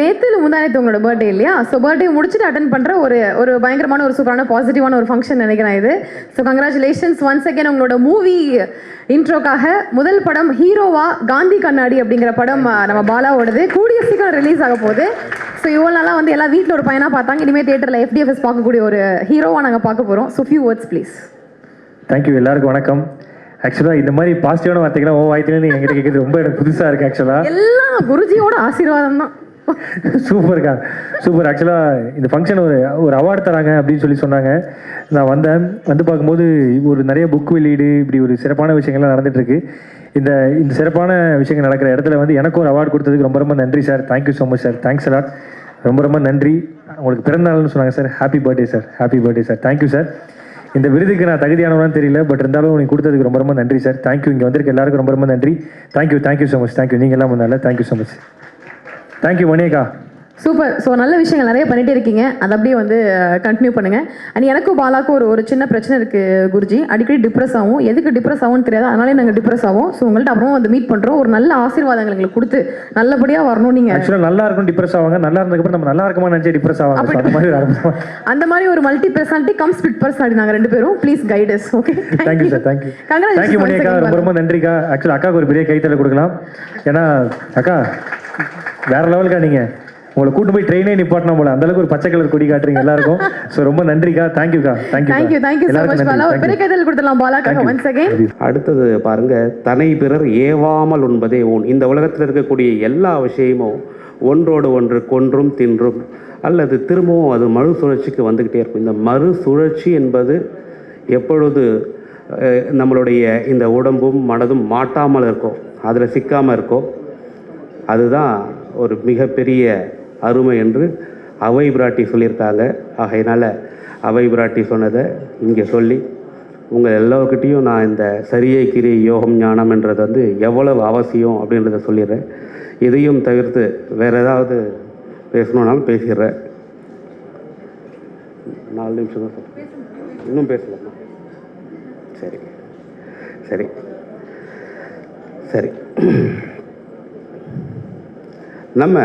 நேற்று முந்தானத்து உங்களோட பர்த்டே இல்லையா? ஸோ பர்த்டே முடிச்சுட்டு அட்டன் பண்ணுற ஒரு பயங்கரமான ஒரு சூப்பரான பாசிட்டிவான ஒரு ஃபங்க்ஷன் நினைக்கிறேன் இது. So congratulations once again. உங்களோட மூவி இன்ட்ரோக்காக முதல் படம் ஹீரோவா காந்தி கண்ணாடி அப்படிங்கிற படம் நம்ம பாலாவோடது கூடிய சீக்கிரம் ரிலீஸ் ஆக போகுது. ஸோ இவ்வளோ நாளாக வந்து எல்லாம் வீட்டில் ஒரு பையனாக பார்த்தாங்க, இனிமேல் தியேட்டரில் FDFS பார்க்கக்கூடிய ஒரு ஹீரோவாக நாங்கள் பார்க்க போகிறோம். So few words please. Thank you. எல்லாருக்கும் வணக்கம். ஆக்சுவலாக இந்த மாதிரி பாசிட்டிவான வார்த்தைகள்லாம் வாய்த்துலேருந்து என்கிட்ட கேட்குறது ரொம்ப எனக்கு புதுசாக இருக்குது. ஆக்சுவலாக எல்லாம் குருஜியோட ஆசீர்வாதம் தான். சூப்பர்க்கா, சூப்பர். ஆக்சுவலாக இந்த ஃபங்க்ஷன் ஒரு அவார்டு தராங்க அப்படின்னு சொன்னாங்க. நான் வந்து பார்க்கும்போது ஒரு நிறைய புக் வெளியீடு இப்படி ஒரு சிறப்பான விஷயங்கள்லாம் நடந்துகிட்ருக்கு. இந்த சிறப்பான விஷயங்கள் நடக்கிற இடத்துல வந்து எனக்கு ஒரு அவார்டு கொடுத்ததுக்கு ரொம்ப ரொம்ப நன்றி sir. Thank you so much sir. Thanks a lot. ரொம்ப ரொம்ப நன்றி. உங்களுக்கு பிறந்தநாள்னு சொன்னாங்க sir. Happy birthday sir. Happy birthday sir. Thank you sir. இந்த விருதுக்கு நான் தகுதியானவனான்னு தெரியல, பட் இருந்தாலும் நீங்கள் கொடுத்ததுக்கு ரொம்ப ரொம்ப நன்றி சார். தேங்க்யூ. இங்கே வந்திருக்க எல்லாருக்கும் ரொம்ப ரொம்ப நன்றி. Thank you so much. தேங்க்யூ. நீங்கள் எல்லாம் முன்னால தேங்க்யூ ஸோ மச். தேங்க்யூ மணியக்கா. சூப்பர். ஸோ நல்ல விஷயங்கள் நிறைய பண்ணிகிட்டே இருக்கீங்க, அதை அப்படியே வந்து கண்டினியூ பண்ணுங்கள். அண்ட் எனக்கும் பாலாக்கும் ஒரு சின்ன பிரச்சனை இருக்குது குருஜி. அடிக்கடி டிப்ரெஸ் ஆகும். எதுக்கு டிப்ரெஸ் ஆகும்னு தெரியாது, அதனாலே நாங்கள் டிப்ரெஸ் ஆகும். ஸோ உங்கள்கிட்ட அப்புறம் வந்து மீட் பண்ணுறோம். ஒரு நல்ல ஆசீர்வாதங்கள் எங்களுக்கு கொடுத்து நல்லபடியாக வரணும். நீங்கள் ஆக்சுவலாக நல்லா இருக்கும் டிப்ரெஸ் ஆவாங்க, நல்லா இருந்ததுக்கப்புறம் நம்ம நல்லா இருக்குமா நினச்சி டிப்ரெஸ் ஆவாங்க. அந்த மாதிரி ஒரு multi personality cum spit personality நாங்கள் ரெண்டு பேரும். Please guide us. Okay, thank you sir. Thank you மணியக்கா. ரொம்ப ரொம்ப நன்றிக்கா. ஆக்சுவலாக அக்காவுக்கு ஒரு பெரிய கைத்தலை கொடுக்கலாம். ஏன்னா அக்கா வேற லெவலுக்கா. நீங்கள் உங்களை கூட்டு போய் ட்ரெயினே நிப்பாட்டினா போல அந்த அளவுக்கு ஒரு பச்சை கலர் கொடி காட்டுறீங்க எல்லாருக்கும். ஸோ ரொம்ப நன்றிக்கா. தேங்க்யூக்கா. Thank you so much Bala. ஒரு பெரிய கைதல் கொடுத்துடலாம் பாலாக்காக ஒன்ஸ் அகைன். அடுத்தது பாருங்க, தனை பிறர் ஏவாமல் உண்பதே ஊன். இந்த உலகத்தில் இருக்கக்கூடிய எல்லா விஷயமும் ஒன்றோடு ஒன்று கொன்றும் தின்றும் அல்லது திரும்பவும் அது மறுசுழற்சிக்கு வந்துக்கிட்டே இருக்கும். இந்த மறுசுழற்சி என்பது எப்பொழுது நம்மளுடைய இந்த உடம்பும் மனதும் மாட்டாமல் இருக்கோ, அதில் சிக்காமல் இருக்கோ, அதுதான் ஒரு மிகப்பெரிய அருமை என்று அவை பிராட்டி சொல்லியிருக்காங்க. ஆகையினால் அவை பிராட்டி சொன்னதை இங்கே சொல்லி உங்கள் எல்லோருக்கிட்டையும் நான் இந்த சரியை கிரியை யோகம் ஞானம் என்றது வந்து எவ்வளவு அவசியம் அப்படின்றத சொல்லிடுறேன். இதையும் தவிர்த்து வேறு ஏதாவது பேசணுன்னாலும் பேசிடுறேன். 4 நிமிஷம் தான் சார், இன்னும் பேசலாமா? சரி சரி சரி. நம்ம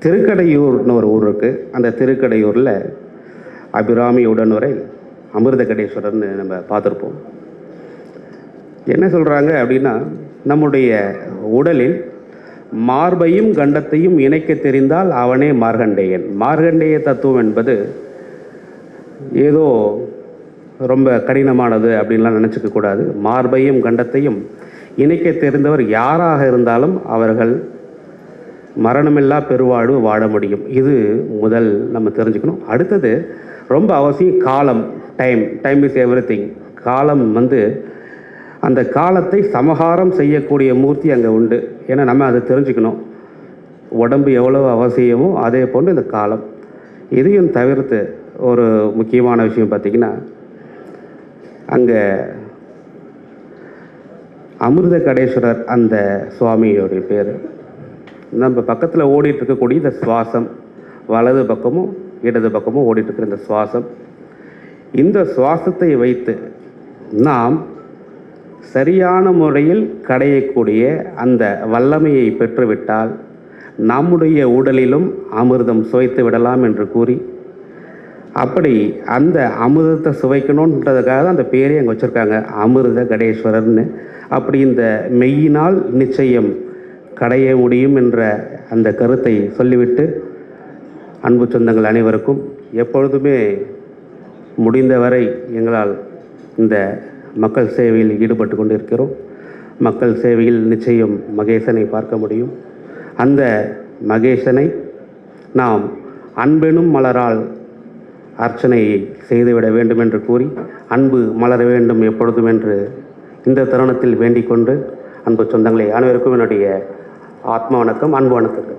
திருக்கடையூர்னு ஒரு ஊர் இருக்குது. அந்த திருக்கடையூரில் அபிராமி உடனுரை அமிர்தகடேஸ்வரர்னு நம்ம பார்த்துருப்போம். என்ன சொல்கிறாங்க அப்படின்னா, நம்முடைய உடலில் மார்பையும் கண்டத்தையும் இணைக்க தெரிந்தால் அவனே மார்கண்டேயன். மார்கண்டேய தத்துவம் என்பது ஏதோ ரொம்ப கடினமானது அப்படின்லாம் நினச்சிக்க கூடாது. மார்பையும் கண்டத்தையும் இணைக்க தெரிந்தவர் யாராக இருந்தாலும் அவர்கள் மரணமில்லா பெருவாழ்வு வாழ முடியும். இது முதல் நம்ம தெரிஞ்சுக்கணும். அடுத்தது ரொம்ப அவசியம் காலம். Time is everything. காலம் வந்து அந்த காலத்தை சமகாரம் செய்யக்கூடிய மூர்த்தி அங்கே உண்டு. ஏன்னா நம்ம அதை தெரிஞ்சுக்கணும். உடம்பு எவ்வளவு அவசியமோ அதே போன்று இந்த காலம். இதையும் தவிர்த்து ஒரு முக்கியமான விஷயம் பார்த்திங்கன்னா, அங்கே அமிர்தகடேஸ்வரர் அந்த சுவாமியோடைய பேர். நம்ம பக்கத்தில் ஓடிட்டு இருக்கக்கூடிய இந்த சுவாசம், வலது பக்கமும் இடது பக்கமும் ஓடிட்டுருக்கிற இந்த சுவாசம், இந்த சுவாசத்தை வைத்து நாம் சரியான முறையில் கடையக்கூடிய அந்த வல்லமையை பெற்றுவிட்டால் நம்முடைய உடலிலும் அமிர்தம் சுவைத்து விடலாம் என்று கூறி, அப்படி அந்த அமிர்தத்தை சுவைக்கணுன்றதுக்காக தான் அந்த பேரே அங்கே வச்சுருக்காங்க, அமிர்தகடேஸ்வரர்னு. அப்படி இந்த மெய்யினால் நிச்சயம் கடைய முடியும் என்ற அந்த கருத்தை சொல்லிவிட்டு, அன்பு சொந்தங்கள் அனைவருக்கும் எப்பொழுதுமே முடிந்தவரை எங்களால் இந்த மக்கள் சேவையில் ஈடுபட்டு கொண்டு இருக்கிறோம். மக்கள் சேவையில் நிச்சயம் மகேசனை பார்க்க முடியும். அந்த மகேசனை நாம் அன்பெனும் மலரால் அர்ச்சனையை செய்துவிட வேண்டும் என்று கூறி, அன்பு மலர வேண்டும் எப்பொழுதும் என்று இந்த தருணத்தில் வேண்டிக் கொண்டு, அன்பு சொந்தங்களை அனைவருக்கும் என்னுடைய ஆத்மா வணக்கம், அன்பு வணக்கங்கள்.